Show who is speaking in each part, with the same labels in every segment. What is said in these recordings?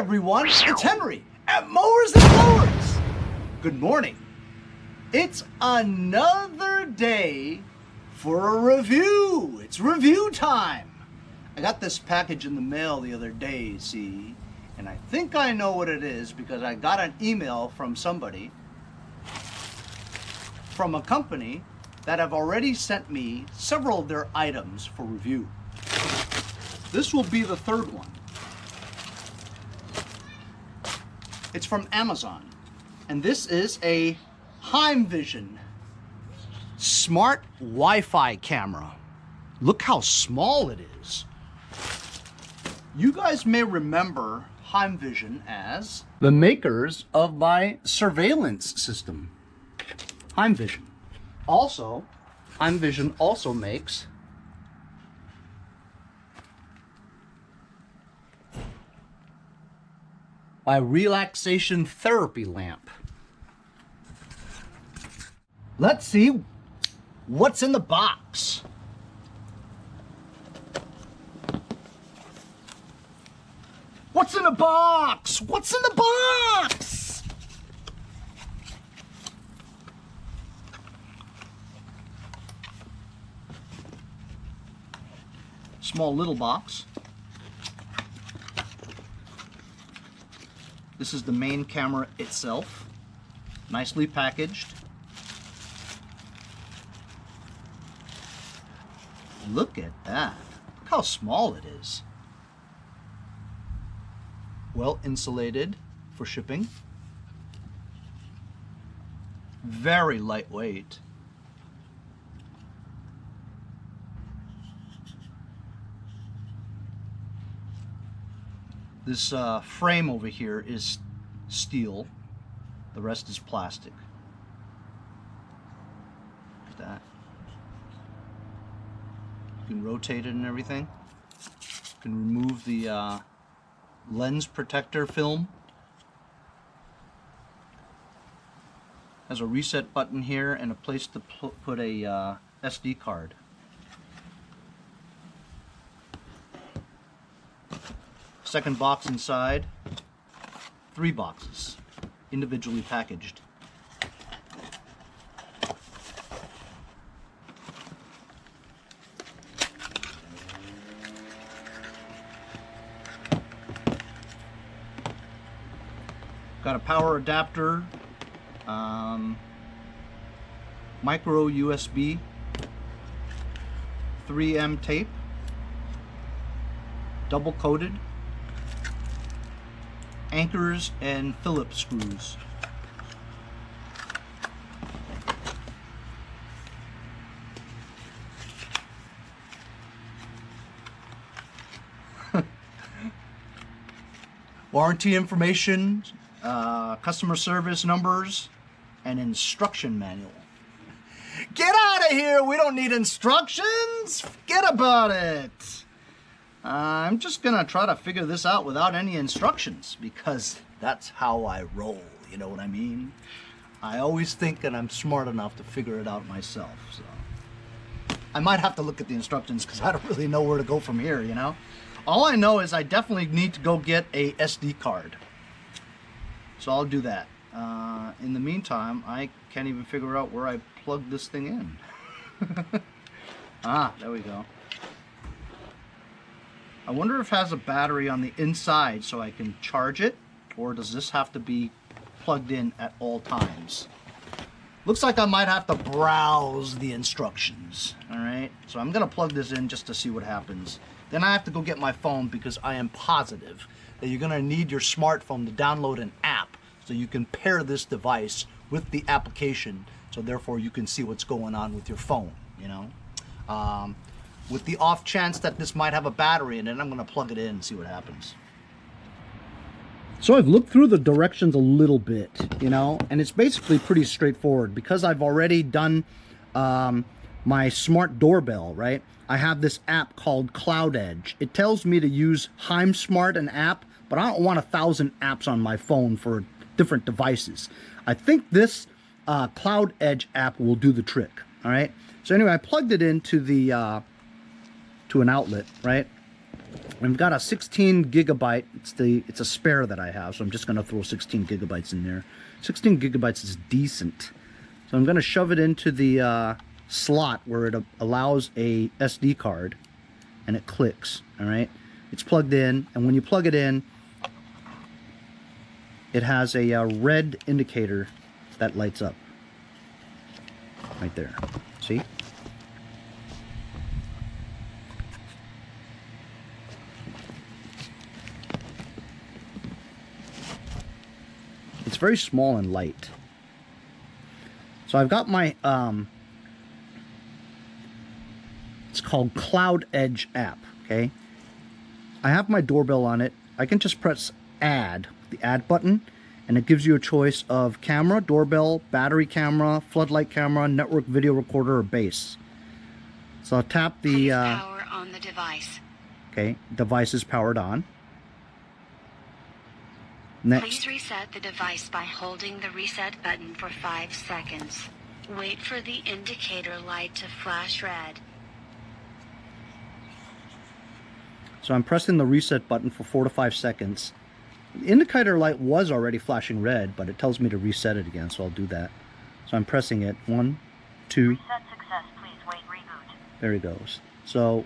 Speaker 1: everyone, it's Henry at Mowers and Blowers. Good morning. It's another day for a review. It's review time. I got this package in the mail the other day, see, and I think I know what it is because I got an email from somebody from a company that have already sent me several of their items for review. This will be the third one. It's from Amazon, and this is a Heimvision smart Wi-Fi camera. Look how small it is. You guys may remember Heimvision as the makers of my surveillance system, Heimvision. Also, Heimvision also makes my relaxation therapy lamp. Let's see what's in the box. What's in the box? What's in the box? Small little box. This is the main camera itself, nicely packaged. Look at that. Look how small it is. Well insulated for shipping. Very lightweight. This frame over here is steel. The rest is plastic. Look at that. You can rotate it and everything. You can remove the lens protector film. Has a reset button here and a place to put a SD card. Second box inside, 3 boxes, individually packaged. Got a power adapter, micro USB, 3M tape, double coated, anchors and Phillips screws. Warranty information, customer service numbers, and instruction manual. Get out of here! We don't need instructions! Forget about it! I'm just gonna try to figure this out without any instructions because that's how I roll, you know what I mean? I always think that I'm smart enough to figure it out myself, so. I might have to look at the instructions because I don't really know where to go from here, you know? All I know is I definitely need to go get a SD card. So I'll do that. In the meantime, I can't even figure out where I plug this thing in. Ah, there we go. I wonder if it has a battery on the inside so I can charge it, or does this have to be plugged in at all times? Looks like I might have to browse the instructions. Alright, so I'm going to plug this in just to see what happens. Then I have to go get my phone because I am positive that you're going to need your smartphone to download an app so you can pair this device with the application, so therefore you can see what's going on with your phone, you know? With the off chance that this might have a battery in it, I'm going to plug it in and see what happens. So I've looked through the directions a little bit, you know, and it's basically pretty straightforward because I've already done my smart doorbell, right? I have this app called Cloud Edge. It tells me to use HeimSmart, an app, but I don't want 1,000 apps on my phone for different devices. I think this Cloud Edge app will do the trick, all right? So anyway, I plugged it into the to an outlet, right? We've got a 16 gigabyte. It's a spare that I have, so I'm just going to throw 16 gigabytes in there. 16 gigabytes is decent. So I'm going to shove it into the slot where it allows a SD card, and it clicks. All right, it's plugged in, and when you plug it in, it has a red indicator that lights up right there. See? It's very small and light. So I've got my it's called Cloud Edge app. Okay, I have my doorbell on it. I can just press add, the add button, and it gives you a choice of camera, doorbell, battery camera, floodlight camera, network video recorder, or base. So I'll tap the
Speaker 2: power on the device.
Speaker 1: Okay, device is powered on. Next.
Speaker 2: Please reset the device by holding the reset button for 5 seconds. Wait for the indicator light to flash red.
Speaker 1: So I'm pressing the reset button for 4 to 5 seconds. The indicator light was already flashing red, but it tells me to reset it again, so I'll do that. So I'm pressing it. 1, 2.
Speaker 2: Reset success. Please wait reboot.
Speaker 1: There it goes. So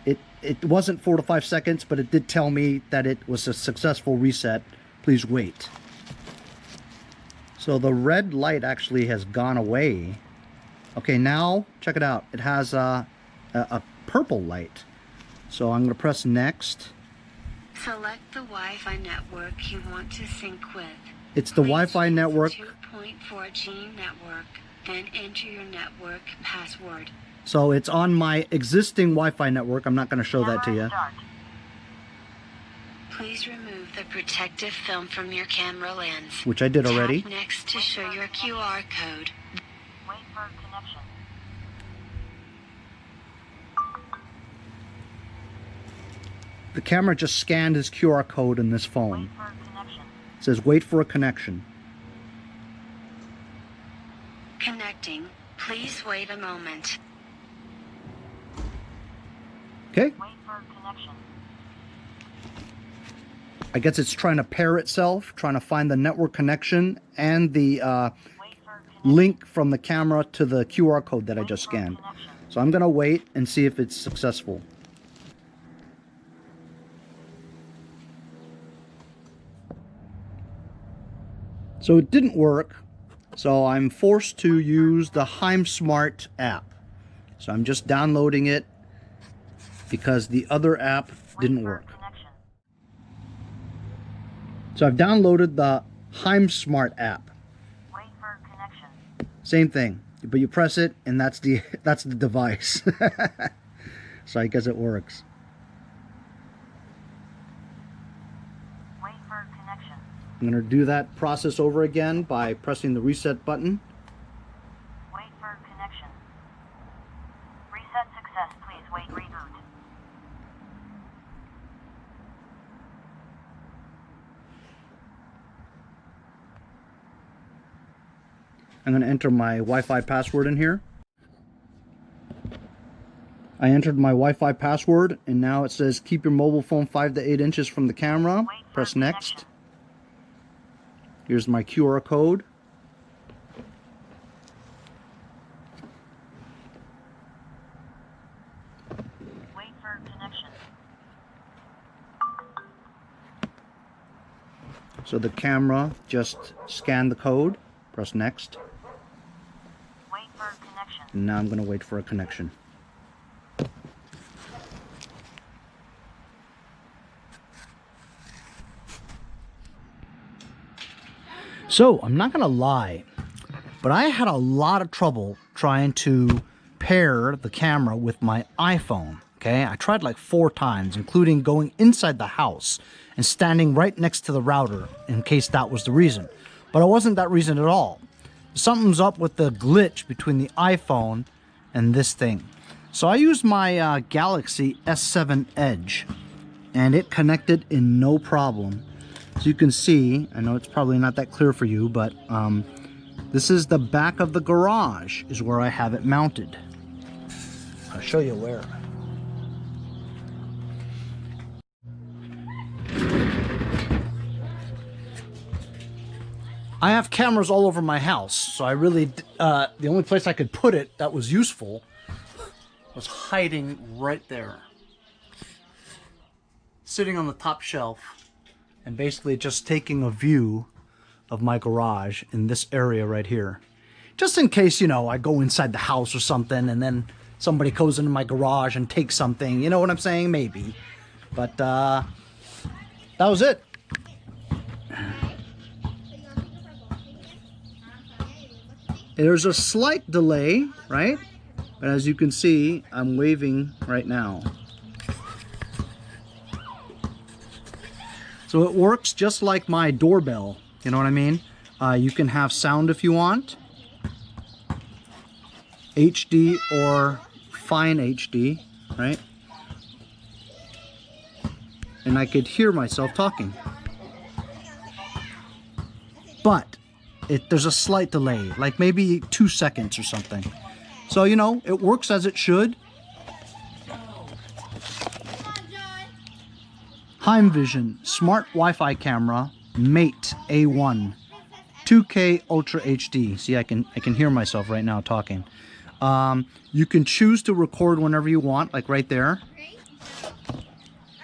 Speaker 1: it wasn't 4 to 5 seconds, but it did tell me that it was a successful reset. Please wait. So the red light actually has gone away. Okay, now check it out. It has a purple light. So I'm going to press next.
Speaker 2: Select the Wi-Fi network you want to sync with.
Speaker 1: It's the Wi-Fi network.
Speaker 2: 2.4G network. Then enter your network password.
Speaker 1: So it's on my existing Wi-Fi network. I'm not going to show that to you.
Speaker 2: Please remove the protective film from your camera lens.
Speaker 1: Which I did already.
Speaker 2: Tap next to show your QR code. Wait for connection.
Speaker 1: The camera just scanned his QR code in this phone.
Speaker 2: Wait for connection.
Speaker 1: It says wait for a connection.
Speaker 2: Connecting. Please wait a moment.
Speaker 1: Okay.
Speaker 2: Wait for connection.
Speaker 1: I guess it's trying to pair itself, trying to find the network connection and the link from the camera to the QR code that I just scanned. So I'm going to wait and see if it's successful. So it didn't work, so I'm forced to use the HeimSmart app. So I'm just downloading it because the other app didn't work. So I've downloaded the HeimSmart app.
Speaker 2: Wait for connection.
Speaker 1: Same thing, but you press it and that's the device. So I guess it works.
Speaker 2: Wait for connection.
Speaker 1: I'm going to do that process over again by pressing the reset button.
Speaker 2: Wait for connection. Reset success. Please wait reboot.
Speaker 1: I'm going to enter my Wi-Fi password in here. I entered my Wi-Fi password, and now it says keep your mobile phone 5 to 8 inches from the camera. Press next. Here's my QR code.
Speaker 2: Wait for connection.
Speaker 1: So the camera just scanned the code. Press next.
Speaker 2: Wait for connection.
Speaker 1: And now I'm going to wait for a connection. So, I'm not going to lie, but I had a lot of trouble trying to pair the camera with my iPhone, okay? I tried like 4 times, including going inside the house and standing right next to the router in case that was the reason. But it wasn't that reason at all. Something's up with the glitch between the iPhone and this thing. So I used my Galaxy S7 Edge, and it connected in no problem. So you can see, I know it's probably not that clear for you, but this is the back of the garage is where I have it mounted. I'll show you where. I have cameras all over my house, so I really, the only place I could put it that was useful was hiding right there. Sitting on the top shelf and basically just taking a view of my garage in this area right here. Just in case, you know, I go inside the house or something and then somebody goes into my garage and takes something. You know what I'm saying? Maybe. But that was it. There's a slight delay, right? But as you can see, I'm waving right now. So it works just like my doorbell. You know what I mean? You can have sound if you want. HD or fine HD, right? And I could hear myself talking. But there's a slight delay, like maybe 2 seconds or something. So, you know, it works as it should. Heimvision Smart Wi-Fi Camera Mate A1 2K Ultra HD. See, I can hear myself right now talking. You can choose to record whenever you want, like right there.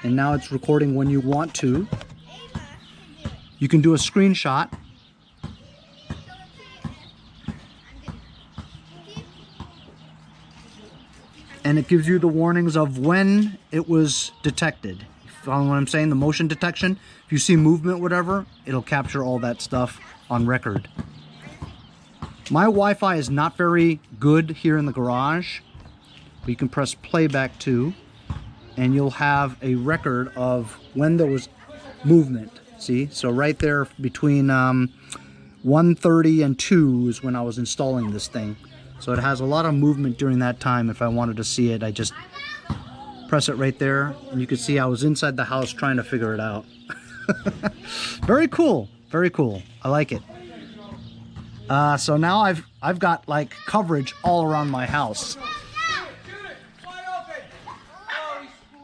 Speaker 1: And now it's recording when you want to. You can do a screenshot. And it gives you the warnings of when it was detected. Follow what I'm saying? The motion detection. If you see movement, whatever, it'll capture all that stuff on record. My Wi-Fi is not very good here in the garage. But you can press playback too, and you'll have a record of when there was movement. See? So right there between 1:30 and 2 is when I was installing this thing. So it has a lot of movement during that time. If I wanted to see it, I just press it right there, and you can see I was inside the house trying to figure it out. Very cool. Very cool. I like it. So now I've got like coverage all around my house.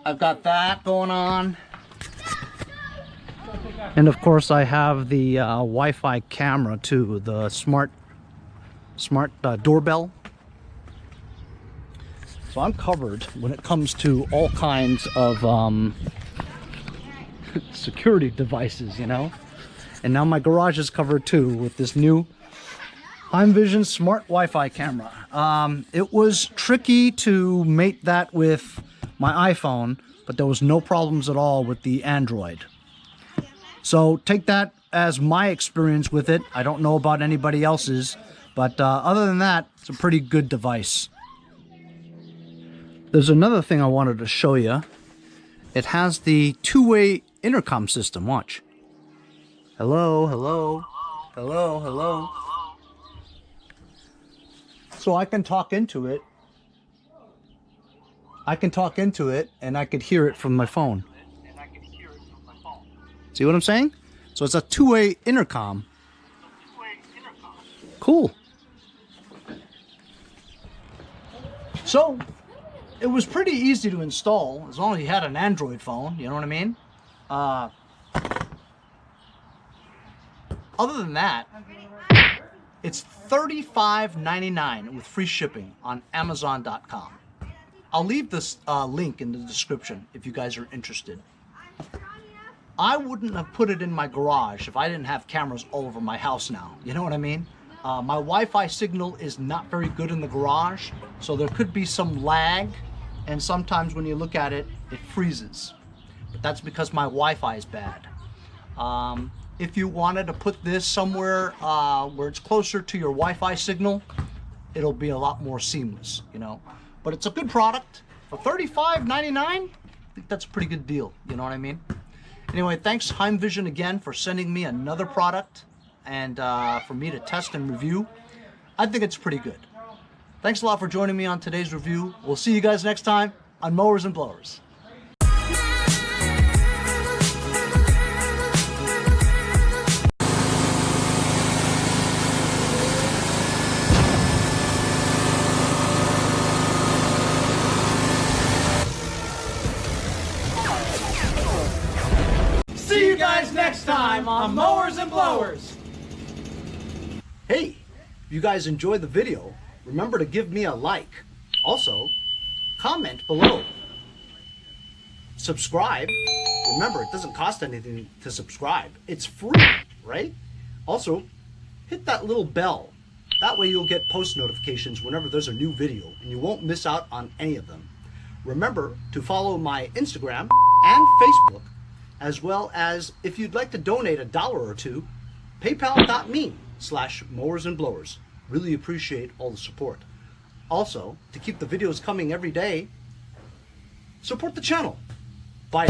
Speaker 1: I've got that going on. And of course I have the Wi-Fi camera too, the smart doorbell. So I'm covered when it comes to all kinds of security devices, you know. And now my garage is covered too with this new Heimvision Smart Wi-Fi camera. It was tricky to mate that with my iPhone, but there was no problems at all with the Android. So take that as my experience with it. I don't know about anybody else's, but other than that, it's a pretty good device. There's another thing I wanted to show you. It has the two-way intercom system. Watch. Hello, hello, hello, hello. So I can talk into it. I can talk into it, and I could hear it from my phone. See what I'm saying? So it's a two-way intercom. Cool. So it was pretty easy to install as long as you had an Android phone. You know what I mean? Other than that, it's $35.99 with free shipping on Amazon.com. I'll leave this link in the description if you guys are interested. I wouldn't have put it in my garage if I didn't have cameras all over my house now. You know what I mean? My Wi-Fi signal is not very good in the garage, so there could be some lag, and sometimes when you look at it, it freezes. But that's because my Wi-Fi is bad. If you wanted to put this somewhere where it's closer to your Wi-Fi signal, it'll be a lot more seamless, you know. But it's a good product. For $35.99, I think that's a pretty good deal, you know what I mean? Anyway, thanks Heimvision again for sending me another product and for me to test and review. I think it's pretty good. Thanks a lot for joining me on today's review. We'll see you guys next time on Mowers and Blowers.
Speaker 3: See you guys next time on Mowers and Blowers.
Speaker 1: Hey, if you guys enjoyed the video, remember to give me a like. Also, comment below. Subscribe. Remember, it doesn't cost anything to subscribe. It's free, right? Also, hit that little bell. That way you'll get post notifications whenever there's a new video and you won't miss out on any of them. Remember to follow my Instagram and Facebook, as well as if you'd like to donate $1 or $2, paypal.me/mowersandblowers. Really appreciate all the support. Also, to keep the videos coming every day, support the channel. Bye.